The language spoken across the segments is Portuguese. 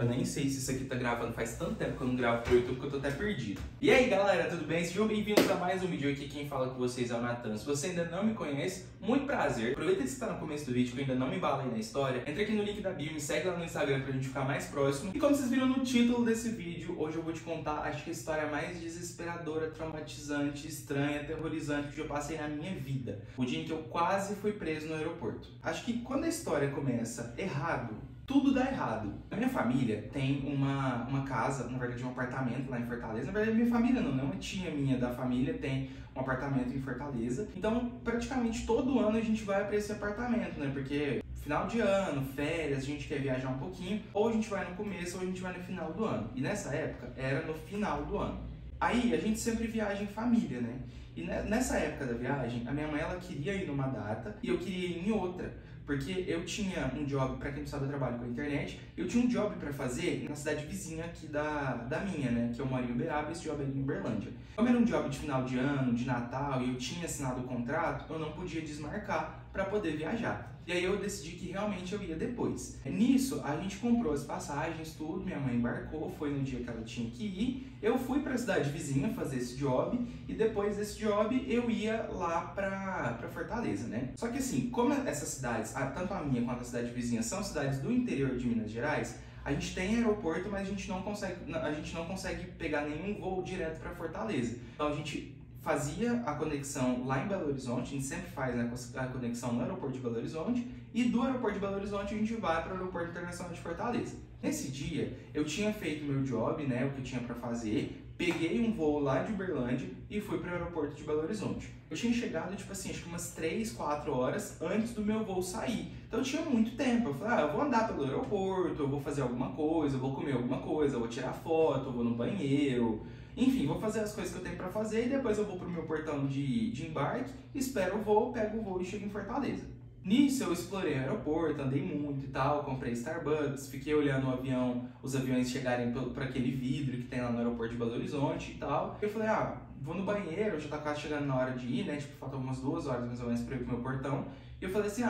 Eu nem sei se isso aqui tá gravando, faz tanto tempo que eu não gravo pro YouTube que eu tô até perdido. E aí galera, tudo bem? Sejam bem-vindos a mais um vídeo. Aqui quem fala com vocês é o Nathan. Se você ainda não me conhece, muito prazer. Aproveita que você tá no começo do vídeo que eu ainda não me embalei na história. Entra aqui no link da bio, me segue lá no Instagram pra gente ficar mais próximo. E como vocês viram no título desse vídeo, hoje eu vou te contar, acho que a história mais desesperadora, traumatizante, estranha, aterrorizante que eu já passei na minha vida. O dia em que eu quase fui preso no aeroporto. Acho que quando a história começa errado, tudo dá errado. A minha família tem uma casa, na verdade um apartamento lá em Fortaleza. Na verdade minha família não, né? Uma tia minha da família tem um apartamento em Fortaleza. Então praticamente todo ano a gente vai para esse apartamento, né? Porque final de ano, férias, a gente quer viajar um pouquinho. Ou a gente vai no começo ou a gente vai no final do ano. E nessa época era no final do ano. Aí a gente sempre viaja em família, né? E nessa época da viagem, a minha mãe ela queria ir numa data e eu queria ir em outra. Porque eu tinha um job, pra quem não sabe, eu trabalho com a internet, eu tinha um job pra fazer na cidade vizinha aqui da minha, né? Que eu moro em Uberaba e esse job é em Uberlândia. Como era um job de final de ano, de Natal, e eu tinha assinado o contrato, eu não podia desmarcar pra poder viajar. E aí eu decidi que realmente eu ia depois. Nisso, a gente comprou as passagens, tudo, minha mãe embarcou, foi no dia que ela tinha que ir. Eu fui pra cidade vizinha fazer esse job e depois desse job eu ia lá pra Fortaleza, né? Só que assim, como essas cidades, tanto a minha quanto a cidade vizinha, são cidades do interior de Minas Gerais, a gente tem aeroporto, mas a gente não consegue pegar nenhum voo direto pra Fortaleza. Então a gente fazia a conexão lá em Belo Horizonte, a gente sempre faz, né, a conexão no aeroporto de Belo Horizonte, e do aeroporto de Belo Horizonte a gente vai para o aeroporto internacional de Fortaleza. Nesse dia, eu tinha feito meu job, né, o que eu tinha para fazer, peguei um voo lá de Uberlândia e fui para o aeroporto de Belo Horizonte. Eu tinha chegado, tipo assim, acho que umas 3, 4 horas antes do meu voo sair. Então eu tinha muito tempo. Eu falei, eu vou andar pelo aeroporto, eu vou fazer alguma coisa, eu vou comer alguma coisa, eu vou tirar foto, eu vou no banheiro. Enfim, vou fazer as coisas que eu tenho pra fazer e depois eu vou pro meu portão de embarque, espero o voo, pego o voo e chego em Fortaleza. Nisso eu explorei o aeroporto, andei muito e tal, comprei Starbucks, fiquei olhando o avião, os aviões chegarem por aquele vidro que tem lá no aeroporto de Belo Horizonte e tal. Eu falei, vou no banheiro, já tá quase chegando na hora de ir, né? Tipo, faltam umas 2 horas mais ou menos pra ir pro meu portão. E eu falei assim,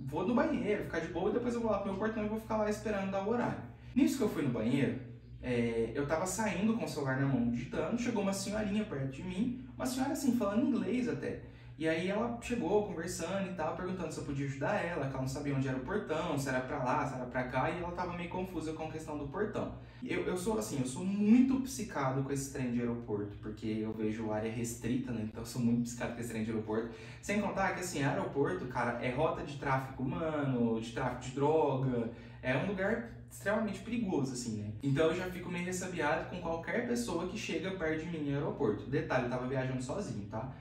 vou no banheiro, ficar de boa e depois eu vou lá pro meu portão e vou ficar lá esperando dar o horário. Nisso que eu fui no banheiro, eu tava saindo com o celular na mão, digitando, chegou uma senhorinha perto de mim, uma senhora assim, falando inglês até. E aí ela chegou conversando e tal, perguntando se eu podia ajudar ela, que ela não sabia onde era o portão, se era pra lá, se era pra cá, e ela tava meio confusa com a questão do portão. Eu sou muito psicado com esse trem de aeroporto, porque eu vejo área restrita, né, então eu sou muito psicado com esse trem de aeroporto. Sem contar que, assim, aeroporto, cara, é rota de tráfico humano, de tráfico de droga, é um lugar extremamente perigoso, assim, né? Então eu já fico meio ressabiado com qualquer pessoa que chega perto de mim no aeroporto. Detalhe, eu tava viajando sozinho, tá?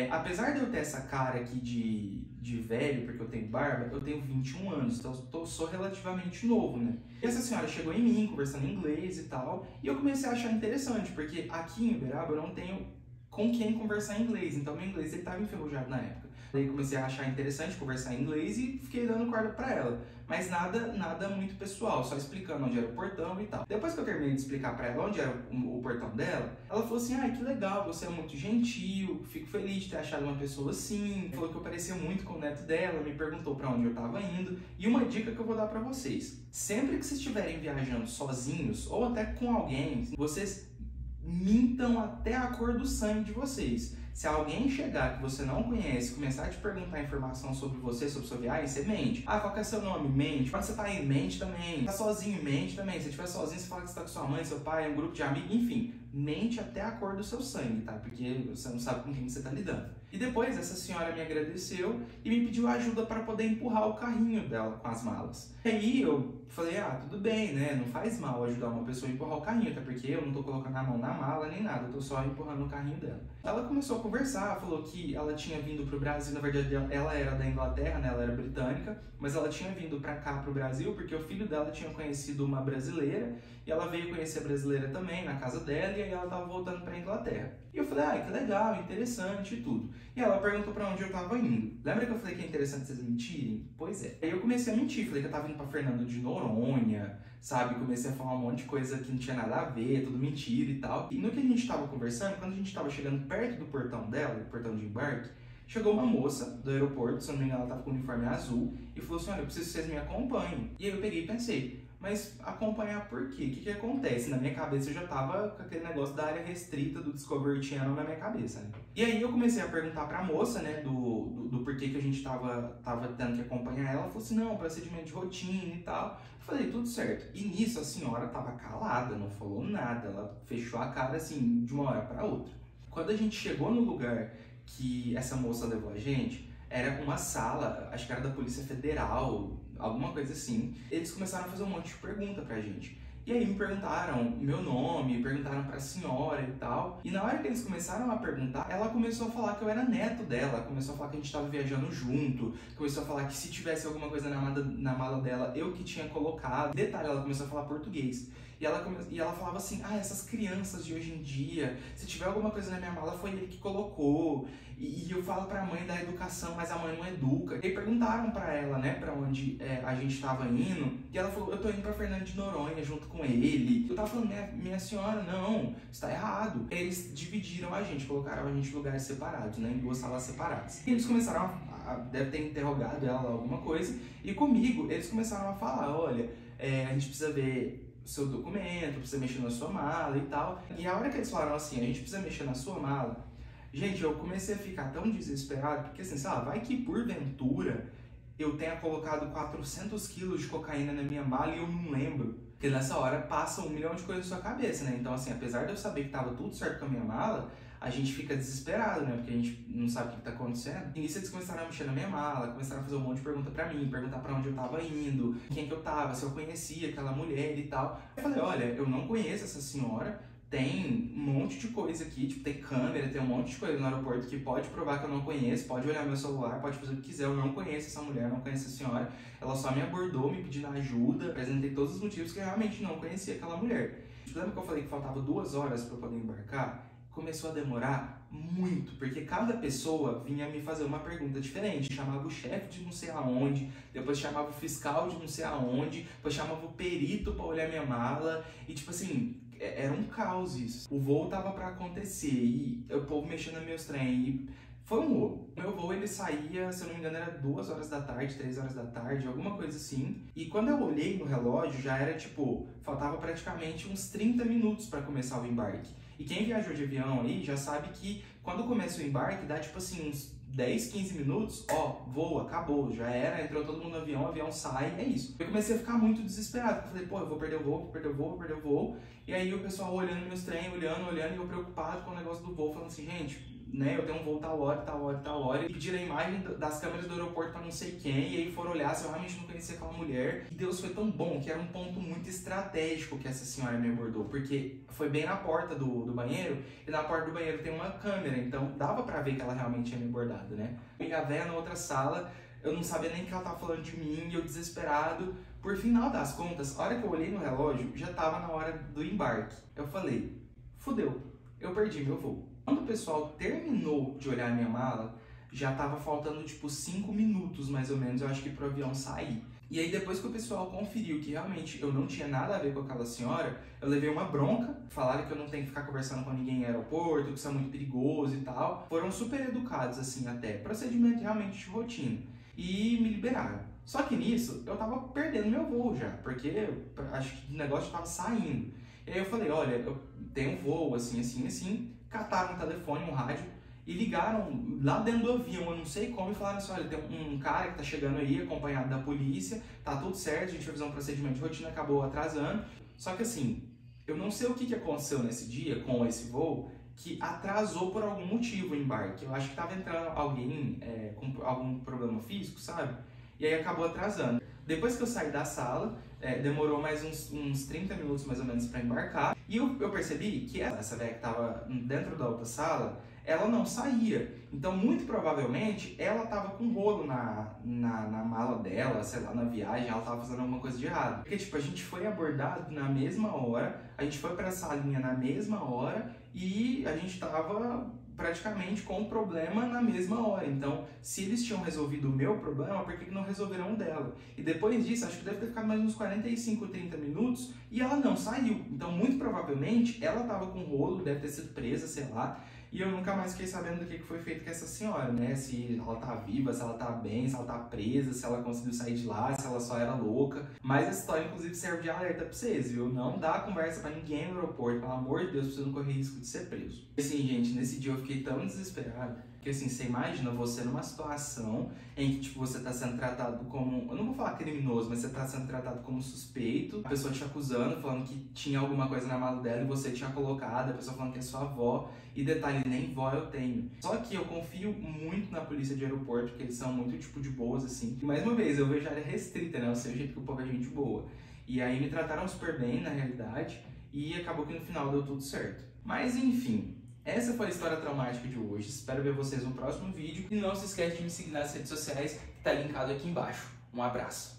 Apesar de eu ter essa cara aqui de velho, porque eu tenho barba, eu tenho 21 anos, então eu sou relativamente novo, né? E essa senhora chegou em mim, conversando em inglês e tal, e eu comecei a achar interessante, porque aqui em Uberaba eu não tenho com quem conversar em inglês, então meu inglês ele tava enferrujado na época. Daí comecei a achar interessante conversar em inglês e fiquei dando corda pra ela. Mas nada muito pessoal, só explicando onde era o portão e tal. Depois que eu terminei de explicar pra ela onde era o portão dela, ela falou assim, que legal, você é muito gentil, fico feliz de ter achado uma pessoa assim. Falou que eu parecia muito com o neto dela, me perguntou pra onde eu tava indo. E uma dica que eu vou dar pra vocês. Sempre que vocês estiverem viajando sozinhos ou até com alguém, vocês mintam até a cor do sangue de vocês. Se alguém chegar que você não conhece, começar a te perguntar informação sobre você, sobre sua viagem, você mente. Qual que é seu nome? Mente. Quando você tá aí, mente também. Tá sozinho, mente também. Se estiver sozinho, você fala que você tá com sua mãe, seu pai, um grupo de amigos, enfim. Mente até a cor do seu sangue, tá? Porque você não sabe com quem você tá lidando. E depois essa senhora me agradeceu e me pediu ajuda para poder empurrar o carrinho dela com as malas. E aí eu falei, tudo bem, né? Não faz mal ajudar uma pessoa a empurrar o carrinho, até porque eu não tô colocando a mão na mala nem nada, eu tô só empurrando o carrinho dela. Ela começou a conversar, falou que ela tinha vindo pro Brasil, na verdade ela era da Inglaterra, né? Ela era britânica, mas ela tinha vindo pra cá, pro Brasil, porque o filho dela tinha conhecido uma brasileira e ela veio conhecer a brasileira também na casa dela e aí ela tava voltando pra Inglaterra. E eu falei, que legal, interessante e tudo. E ela perguntou pra onde eu tava indo. Lembra que eu falei que é interessante vocês mentirem? Pois é. Aí eu comecei a mentir, falei que eu tava indo pra Fernando de Noronha, sabe? Comecei a falar um monte de coisa que não tinha nada a ver, tudo mentira e tal. E no que a gente tava conversando, quando a gente tava chegando perto do portão dela, do portão de embarque, chegou uma moça do aeroporto, se eu não me engano ela tava com o uniforme azul, e falou assim, olha, eu preciso que vocês me acompanhem. E aí eu peguei e pensei, mas acompanhar por quê? O que acontece? Na minha cabeça eu já tava com aquele negócio da área restrita do Discovery Channel na minha cabeça, né? E aí eu comecei a perguntar pra moça, né, do porquê que a gente tava tendo que acompanhar ela. Ela falou assim, não, procedimento de rotina e tal. Eu falei, tudo certo. E nisso a senhora tava calada, não falou nada. Ela fechou a cara assim, de uma hora pra outra. Quando a gente chegou no lugar que essa moça levou a gente, era uma sala, acho que era da Polícia Federal, alguma coisa assim. Eles começaram a fazer um monte de pergunta pra gente. E aí me perguntaram meu nome, perguntaram pra senhora e tal. E na hora que eles começaram a perguntar, ela começou a falar que eu era neto dela, começou a falar que a gente tava viajando junto, começou a falar que se tivesse alguma coisa na mala dela, eu que tinha colocado. Detalhe, ela começou a falar português. E ela falava assim, essas crianças de hoje em dia, se tiver alguma coisa na minha mala, foi ele que colocou. E eu falo pra mãe da educação, mas a mãe não educa. E aí perguntaram pra ela, né, pra onde a gente tava indo. E ela falou, eu tô indo pra Fernando de Noronha junto com ele. Eu tava falando, minha senhora, não, está errado. Eles dividiram a gente, colocaram a gente em lugares separados, né, em 2 salas separadas. E eles começaram deve ter interrogado ela alguma coisa. E comigo, eles começaram a falar, olha, a gente precisa ver seu documento, precisa mexer na sua mala e tal. E a hora que eles falaram assim, a gente precisa mexer na sua mala, gente, eu comecei a ficar tão desesperado, porque assim, sei lá, vai que porventura eu tenha colocado 400 quilos de cocaína na minha mala e eu não lembro. Porque nessa hora passa 1 milhão de coisas na sua cabeça, né? Então assim, apesar de eu saber que tava tudo certo com a minha mala, a gente fica desesperado, né? Porque a gente não sabe o que tá acontecendo. E nisso eles começaram a mexer na minha mala, começaram a fazer um monte de pergunta pra mim, perguntar pra onde eu tava indo, quem que eu tava, se eu conhecia aquela mulher e tal. Eu falei, olha, eu não conheço essa senhora, tem um monte de coisa aqui, tipo, tem câmera, tem um monte de coisa no aeroporto que pode provar que eu não conheço, pode olhar meu celular, pode fazer o que quiser, eu não conheço essa mulher, não conheço essa senhora. Ela só me abordou, me pedindo ajuda, apresentei todos os motivos que eu realmente não conhecia aquela mulher. Lembra que eu falei que faltava 2 horas pra eu poder embarcar? Começou a demorar muito, porque cada pessoa vinha me fazer uma pergunta diferente. Chamava o chefe de não sei aonde, depois chamava o fiscal de não sei aonde, depois chamava o perito pra olhar minha mala, e tipo assim, era um caos isso. O voo tava pra acontecer, e o povo mexendo nos meus trem, e foi um rolo. O meu voo ele saía, se eu não me engano, era 2 horas da tarde, 3 horas da tarde, alguma coisa assim. E quando eu olhei no relógio, já era tipo, faltava praticamente uns 30 minutos pra começar o embarque. E quem viajou de avião aí já sabe que quando começa o embarque, dá tipo assim uns 10, 15 minutos, voa, acabou, já era, entrou todo mundo no avião, o avião sai, é isso. Eu comecei a ficar muito desesperado, eu falei, pô, eu vou perder o voo, vou perder o voo, vou perder o voo. E aí o pessoal olhando meus trem, olhando, e eu preocupado com o negócio do voo, falando assim, gente, né, eu tenho um voo tal hora, e pediram a imagem das câmeras do aeroporto pra não sei quem, e aí foram olhar se eu realmente não conhecia aquela mulher. E Deus foi tão bom, que era um ponto muito estratégico que essa senhora me abordou, porque foi bem na porta do banheiro, e na porta do banheiro tem uma câmera, então dava pra ver que ela realmente tinha me abordado, né? E a véia na outra sala, eu não sabia nem que ela tava falando de mim, e eu desesperado. Por final das contas, a hora que eu olhei no relógio, já tava na hora do embarque. Eu falei, fudeu, eu perdi meu voo. Quando o pessoal terminou de olhar a minha mala, já tava faltando tipo 5 minutos mais ou menos, eu acho que pro avião sair. E aí depois que o pessoal conferiu que realmente eu não tinha nada a ver com aquela senhora, eu levei uma bronca, falaram que eu não tenho que ficar conversando com ninguém em aeroporto, que isso é muito perigoso e tal. Foram super educados assim até, procedimento realmente de rotina. E me liberaram. Só que nisso, eu tava perdendo meu voo já, porque acho que o negócio tava saindo. E aí eu falei, olha, eu tenho um voo assim, cataram um telefone, um rádio, e ligaram lá dentro do avião, eu não sei como, e falaram assim, olha, tem um cara que tá chegando aí, acompanhado da polícia, tá tudo certo, a gente vai fazer um procedimento de rotina, acabou atrasando. Só que assim, eu não sei o que aconteceu nesse dia com esse voo, que atrasou por algum motivo o embarque. Eu acho que tava entrando alguém com algum problema físico, sabe? E aí acabou atrasando. Depois que eu saí da sala, demorou mais uns 30 minutos mais ou menos para embarcar. E eu percebi que essa velha que estava dentro da outra sala, ela não saía. Então, muito provavelmente, ela estava com rolo na mala dela, sei lá, na viagem, ela estava fazendo alguma coisa de errado. Porque, tipo, a gente foi abordado na mesma hora, a gente foi para a salinha na mesma hora e a gente estava praticamente com o problema na mesma hora. Então, se eles tinham resolvido o meu problema, por que não resolveram o dela? E depois disso, acho que deve ter ficado mais uns 45, 30 minutos e ela não saiu. Então, muito provavelmente, ela estava com rolo, deve ter sido presa, sei lá. E eu nunca mais fiquei sabendo do que foi feito com essa senhora, né? Se ela tá viva, se ela tá bem, se ela tá presa, se ela conseguiu sair de lá, se ela só era louca. Mas essa história, inclusive, serve de alerta pra vocês, viu? Não dá conversa pra ninguém no aeroporto, pelo amor de Deus, pra você não correr risco de ser preso. E assim, gente, nesse dia eu fiquei tão desesperado, que assim, você imagina você numa situação em que, tipo, você tá sendo tratado como, eu não vou falar criminoso, mas você tá sendo tratado como suspeito, a pessoa te acusando, falando que tinha alguma coisa na mala dela e você tinha colocado, a pessoa falando que é sua avó, e detalhe, nem vó eu tenho. Só que eu confio muito na polícia de aeroporto, porque eles são muito, tipo, de boas, assim. E mais uma vez, eu vejo a área restrita, né, eu sei o jeito que o povo é gente boa. E aí me trataram super bem, na realidade, e acabou que no final deu tudo certo. Mas enfim, essa foi a história traumática de hoje. Espero ver vocês no próximo vídeo. E não se esquece de me seguir nas redes sociais, que tá linkado aqui embaixo. Um abraço!